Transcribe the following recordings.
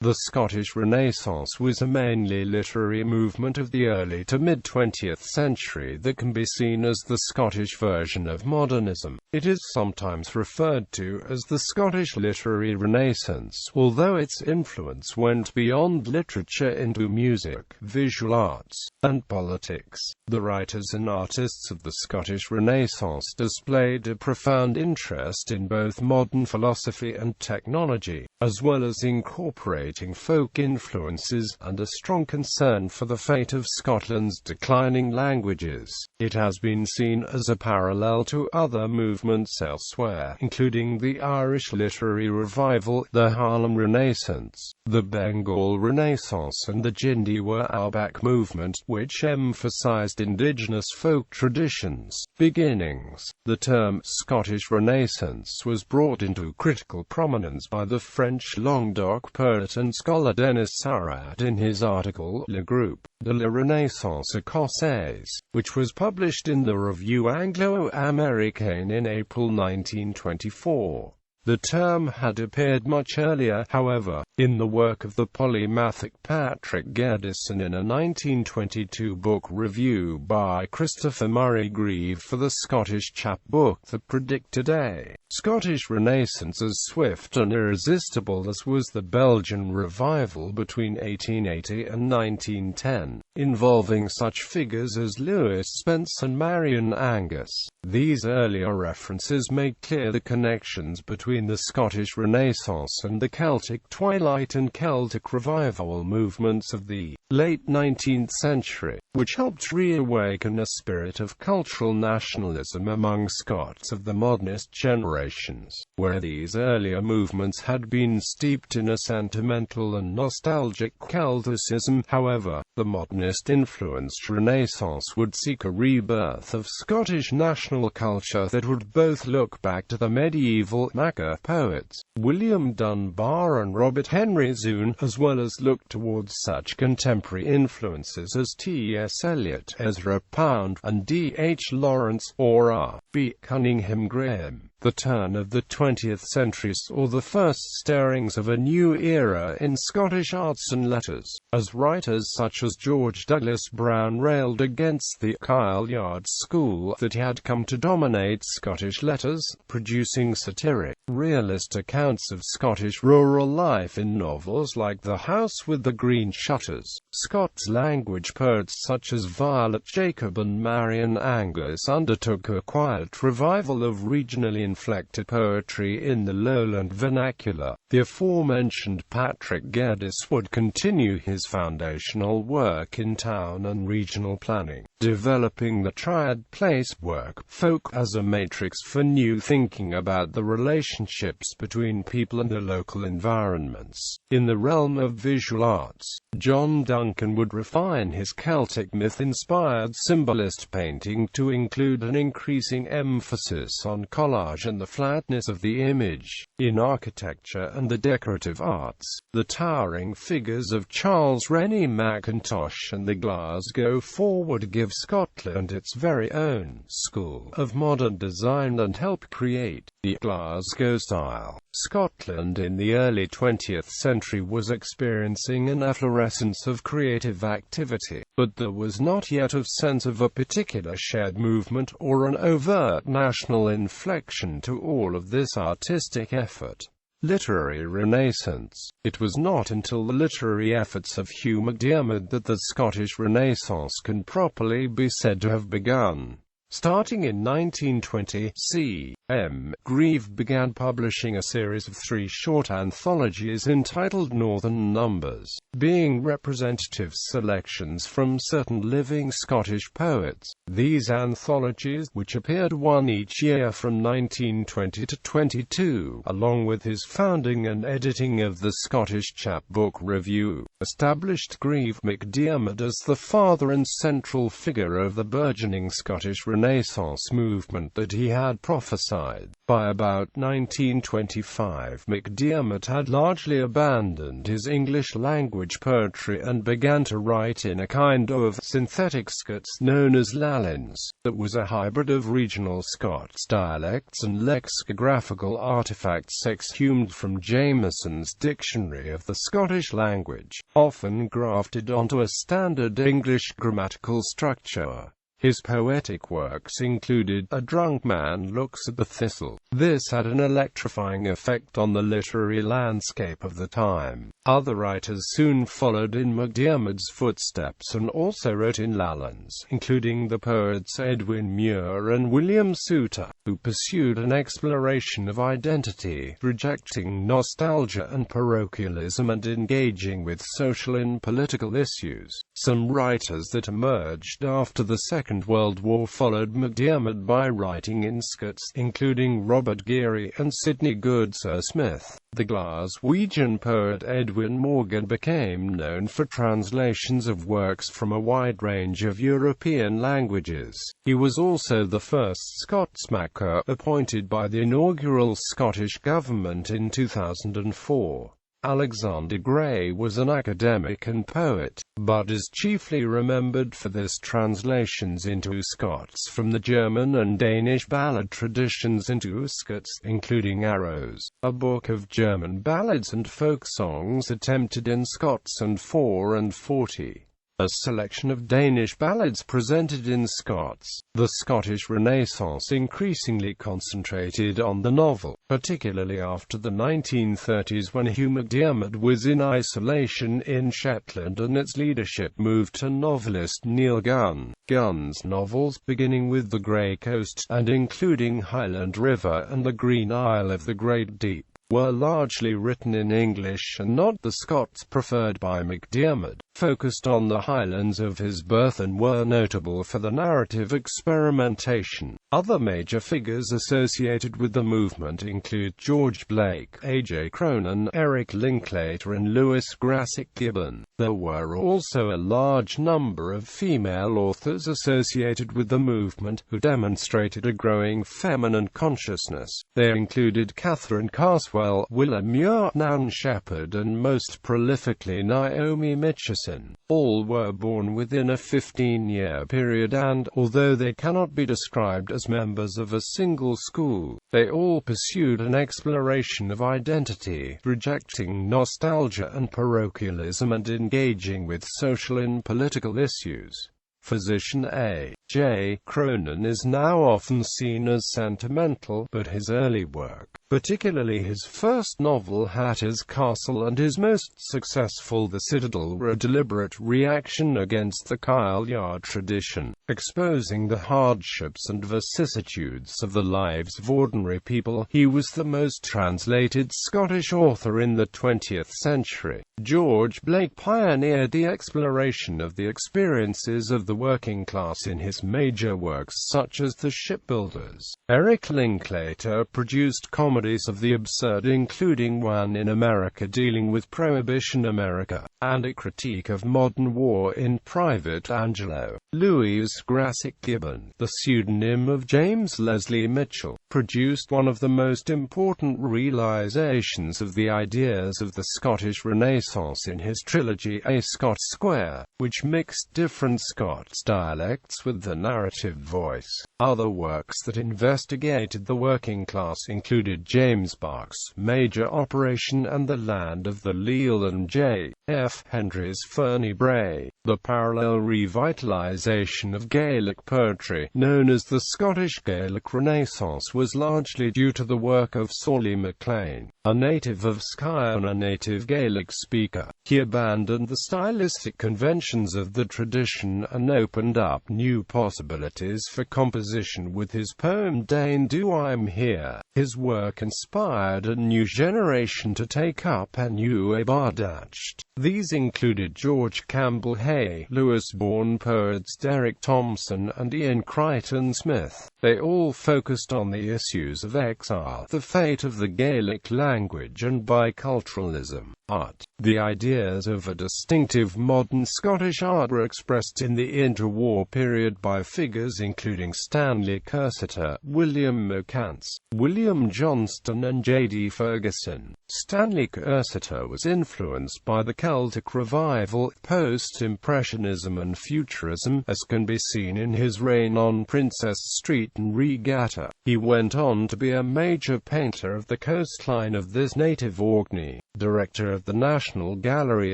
The Scottish Renaissance was a mainly literary movement of the early to mid-20th century that can be seen as the Scottish version of modernism. It is sometimes referred to as the Scottish Literary Renaissance, although its influence went beyond literature into music, visual arts, and politics. The writers and artists of the Scottish Renaissance displayed a profound interest in both modern philosophy and technology, as well as incorporating folk influences, and a strong concern for the fate of Scotland's declining languages. It has been seen as a parallel to other movements elsewhere, including the Irish literary revival, the Harlem Renaissance, the Bengal Renaissance, and the Jindyworobak Movement, which emphasized indigenous folk traditions. Beginnings. The term Scottish Renaissance was brought into critical prominence by the French Languedoc poet and scholar Denis Sarrat in his article Le Groupe de la Renaissance Écossaise, which was published in the Revue Anglo-Américaine in April 1924. The term had appeared much earlier, however, in the work of the polymathic Patrick Gedison in a 1922 book review by Christopher Murray Grieve for the Scottish chapbook that predicted a Scottish Renaissance as swift and irresistible as was the Belgian revival between 1880 and 1910, involving such figures as Lewis Spence and Marion Angus. These earlier references make clear the connections between the Scottish Renaissance and the Celtic Twilight and Celtic Revival movements of the late 19th century, which helped reawaken a spirit of cultural nationalism among Scots of the modernist generations. Where these earlier movements had been steeped in a sentimental and nostalgic Celticism, however, the modernist-influenced Renaissance would seek a rebirth of Scottish national culture that would both look back to the medieval Mac poets, William Dunbar and Robert Henry Zoon, as well as look towards such contemporary influences as T.S. Eliot, Ezra Pound, and D.H. Lawrence, or R.B. Cunningham Graham. The turn of the 20th century saw the first stirrings of a new era in Scottish arts and letters, as writers such as George Douglas Brown railed against the Kyle-Yard school that had come to dominate Scottish letters, producing satiric, realist accounts of Scottish rural life in novels like The House with the Green Shutters. Scots language poets such as Violet Jacob and Marion Angus undertook a quiet revival of regionally inflected poetry in the lowland vernacular. The aforementioned Patrick Geddes would continue his foundational work in town and regional planning, developing the triad place work, folk as a matrix for new thinking about the relationships between people and the local environments. In the realm of visual arts, John Duncan would refine his Celtic myth-inspired symbolist painting to include an increasing emphasis on collage and the flatness of the image. In architecture and the decorative arts, the towering figures of Charles Rennie Mackintosh and the Glasgow Four would give Scotland its very own school of modern design and help create the Glasgow style. Scotland in the early 20th century was experiencing an efflorescence of creative activity, but there was not yet a sense of a particular shared movement or an overt national inflection to all of this artistic effort. Literary Renaissance. It was not until the literary efforts of Hugh MacDiarmid that the Scottish Renaissance can properly be said to have begun. Starting in 1920, C.M. Grieve began publishing a series of 3 short anthologies entitled Northern Numbers, being representative selections from certain living Scottish poets. These anthologies, which appeared one each year from 1920 to 22, along with his founding and editing of the Scottish Chapbook Review, established Grieve MacDiarmid as the father and central figure of the burgeoning Scottish Renaissance movement that he had prophesied. By about 1925, MacDiarmid had largely abandoned his English language poetry and began to write in a kind of synthetic Scots known as lalins, that was a hybrid of regional Scots dialects and lexicographical artifacts exhumed from Jameson's Dictionary of the Scottish Language, often grafted onto a standard English grammatical structure. His poetic works included A Drunk Man Looks at the Thistle. This had an electrifying effect on the literary landscape of the time. Other writers soon followed in MacDiarmid's footsteps and also wrote in lalins, including the poets Edwin Muir and William Souter, who pursued an exploration of identity, rejecting nostalgia and parochialism and engaging with social and political issues. Some writers that emerged after the Second World War followed MacDiarmid by writing in Scots, including Robert Geary and Sidney Goodsir Smith. The Glaswegian poet Edwin Morgan became known for translations of works from a wide range of European languages. He was also the first Scotsmaker appointed by the inaugural Scottish government in 2004. Alexander Gray was an academic and poet, but is chiefly remembered for his translations into Scots from the German and Danish ballad traditions into Scots, including Arrows, a book of German ballads and folk songs attempted in Scots, and 4 and 40. A selection of Danish ballads presented in Scots. The Scottish Renaissance increasingly concentrated on the novel, particularly after the 1930s when Hugh MacDiarmid was in isolation in Shetland and its leadership moved to novelist Neil Gunn. Gunn's novels, beginning with The Grey Coast, and including Highland River and The Green Isle of the Great Deep, were largely written in English and not the Scots preferred by MacDiarmid, focused on the Highlands of his birth and were notable for the narrative experimentation. Other major figures associated with the movement include George Blake, A.J. Cronin, Eric Linklater and Lewis Grassic Gibbon. There were also a large number of female authors associated with the movement who demonstrated a growing feminine consciousness. They included Catherine Carswell, Willa Muir, Nan Shepherd and most prolifically Naomi Mitchison. All were born within a 15-year period and, although they cannot be described as members of a single school, they all pursued an exploration of identity, rejecting nostalgia and parochialism and engaging with social and political issues. Physician A.J. Cronin is now often seen as sentimental, but his early work, particularly his first novel Hatter's Castle and his most successful The Citadel, were a deliberate reaction against the Kyle-Yard tradition, exposing the hardships and vicissitudes of the lives of ordinary people. He was the most translated Scottish author in the 20th century. George Blake pioneered the exploration of the experiences of the working class in his major works such as The Shipbuilders. Eric Linklater produced comedies of the absurd, including one in America dealing with Prohibition America, and a critique of modern war in Private Angelo. Lewis Grassic Gibbon, the pseudonym of James Leslie Mitchell, produced one of the most important realizations of the ideas of the Scottish Renaissance in his trilogy A Scots Square, which mixed different Scots dialects with the narrative voice. Other works that investigated the working class included James Buck's Major Operation and The Land of the Leal and J. F. Henry's Fernie Bray. The parallel revitalization of Gaelic poetry, known as the Scottish Gaelic Renaissance, was largely due to the work of Sorley MacLean, a native of Skye and a native Gaelic speaker. He abandoned the stylistic conventions of the tradition and opened up new possibilities for composition with his poem Dane Do I'm Here. His work inspired a new generation to take up a new Abadacht, These included George Campbell Hay, Lewis-born poets Derek Thompson and Ian Crichton Smith. They all focused on the issues of exile, the fate of the Gaelic language and biculturalism. Art. The ideas of a distinctive modern Scottish art were expressed in the interwar period by figures including Stanley Cursiter, William Mccants, William Johnston and J.D. Ferguson. Stanley Cursiter was influenced by the Celtic Revival, post-impressionism and futurism, as can be seen in his reign on Princess Street and Regatta. He went on to be a major painter of the coastline of this native Orkney, director of the National Gallery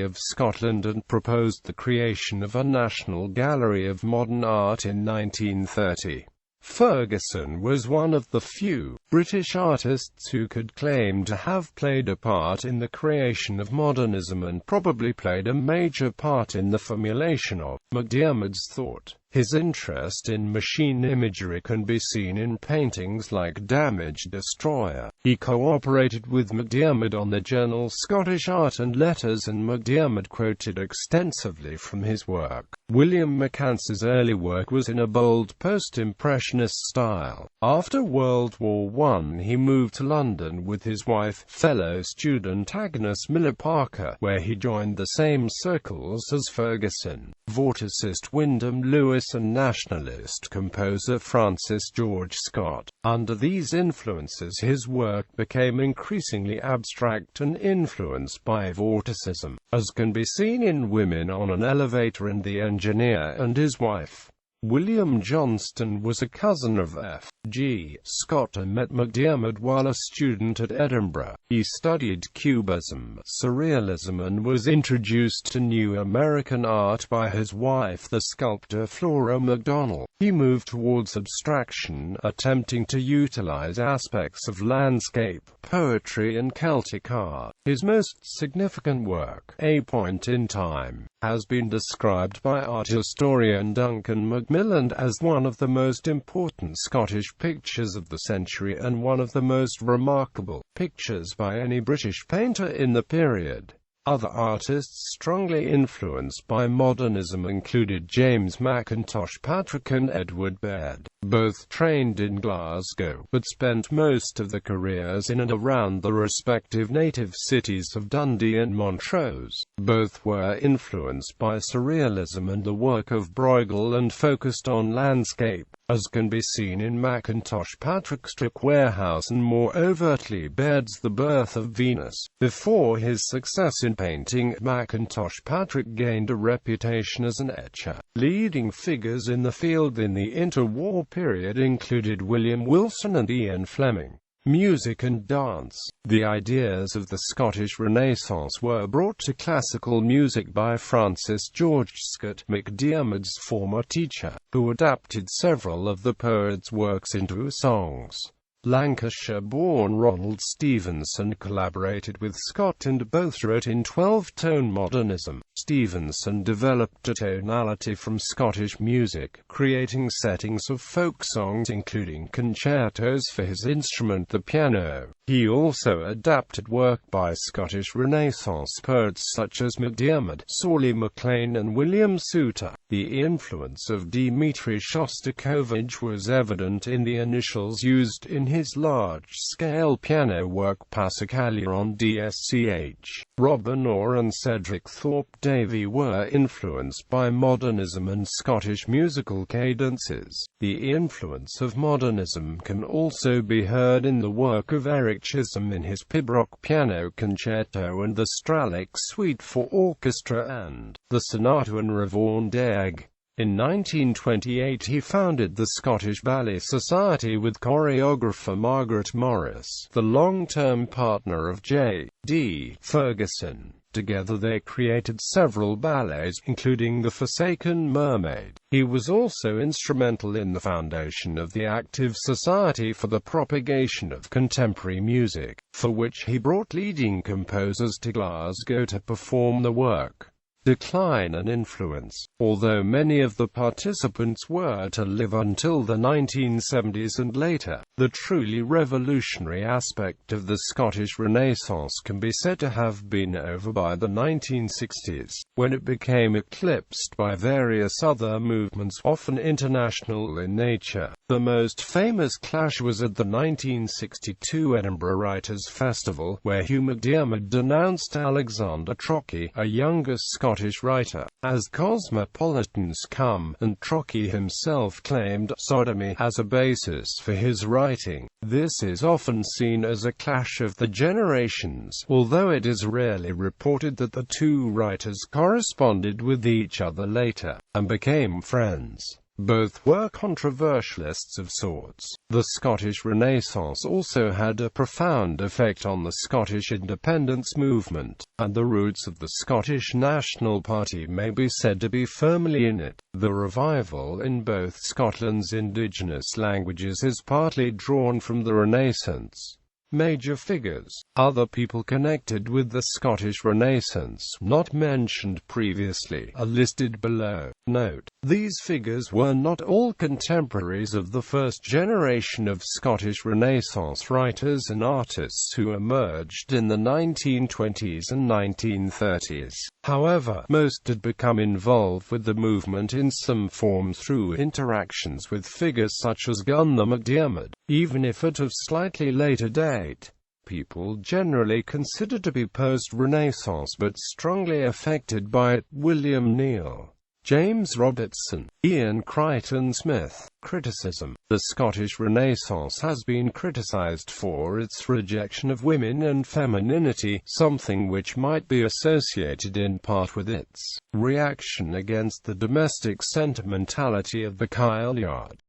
of Scotland, and proposed the creation of a National Gallery of Modern Art in 1930. Ferguson was one of the few British artists who could claim to have played a part in the creation of modernism and probably played a major part in the formulation of MacDiarmid's thought. His interest in machine imagery can be seen in paintings like Damage Destroyer. He cooperated with MacDiarmid on the journal Scottish Art and Letters, and MacDiarmid quoted extensively from his work. William Mccants's early work was in a bold post-impressionist style. After World War I, he moved to London with his wife, fellow student Agnes Miller Parker, where he joined the same circles as Ferguson, vorticist Wyndham Lewis and nationalist composer Francis George Scott. Under these influences, his work became increasingly abstract and influenced by vorticism, as can be seen in Women on an Elevator and The Engineer and His Wife. William Johnston was a cousin of F. G. Scott and met MacDiarmid while a student at Edinburgh. He studied Cubism, Surrealism, and was introduced to New American art by his wife, the sculptor Flora MacDonald. He moved towards abstraction, attempting to utilize aspects of landscape, poetry and Celtic art. His most significant work, A Point in Time, has been described by art historian Duncan Macmillan as one of the most important Scottish pictures of the century and one of the most remarkable pictures by any British painter in the period. Other artists strongly influenced by modernism included James Mackintosh Patrick and Edward Baird. Both trained in Glasgow, but spent most of their careers in and around the respective native cities of Dundee and Montrose. Both were influenced by Surrealism and the work of Bruegel and focused on landscape, as can be seen in Mackintosh Patrick's Trick Warehouse and more overtly Baird's The Birth of Venus. Before his success in painting, Mackintosh Patrick gained a reputation as an etcher. Leading figures in the field in the interwar period included William Wilson and Ian Fleming. Music and dance. The ideas of the Scottish Renaissance were brought to classical music by Francis George Scott, MacDiarmid's former teacher, who adapted several of the poet's works into songs. Lancashire-born Ronald Stevenson collaborated with Scott and both wrote in 12-tone modernism. Stevenson developed a tonality from Scottish music, creating settings of folk songs including concertos for his instrument the piano. He also adapted work by Scottish Renaissance poets such as MacDiarmid, Sorley MacLean and William Souter. The influence of Dmitri Shostakovich was evident in the initials used in his large-scale piano work Passacaglia on DSCH. Robin Orr and Cedric Thorpe Davy were influenced by modernism and Scottish musical cadences. The influence of modernism can also be heard in the work of Eric Chisholm in his Pibroch Piano Concerto and the Stralick Suite for Orchestra and the Sonata and Ravon Deg. In 1928 he founded the Scottish Ballet Society with choreographer Margaret Morris, the long-term partner of J.D. Ferguson. Together they created several ballets, including The Forsaken Mermaid. He was also instrumental in the foundation of the Active Society for the Propagation of Contemporary Music, for which he brought leading composers to Glasgow to perform the work. decline and influence. Although many of the participants were to live until the 1970s and later, the truly revolutionary aspect of the Scottish Renaissance can be said to have been over by the 1960s, when it became eclipsed by various other movements, often international in nature. The most famous clash was at the 1962 Edinburgh Writers' Festival, where Hugh MacDiarmid denounced Alexander Trocchi, a younger Scottish writer, as cosmopolitans come, and Trocchi himself claimed sodomy as a basis for his writing. This is often seen as a clash of the generations, although it is rarely reported that the two writers corresponded with each other later, and became friends. Both were controversialists of sorts. The Scottish Renaissance also had a profound effect on the Scottish independence movement, and the roots of the Scottish National Party may be said to be firmly in it. The revival in both Scotland's indigenous languages is partly drawn from the Renaissance. Major figures, other people connected with the Scottish Renaissance not mentioned previously, are listed below. Note: these figures were not all contemporaries of the first generation of Scottish Renaissance writers and artists who emerged in the 1920s and 1930s. However, most had become involved with the movement in some form through interactions with figures such as Gunnar MacDiarmid, even if at a slightly later date. People generally considered to be post-Renaissance but strongly affected by it. William Neal, James Robertson, Ian Crichton Smith. Criticism. The Scottish Renaissance has been criticized for its rejection of women and femininity, something which might be associated in part with its reaction against the domestic sentimentality of the Kyle Yard.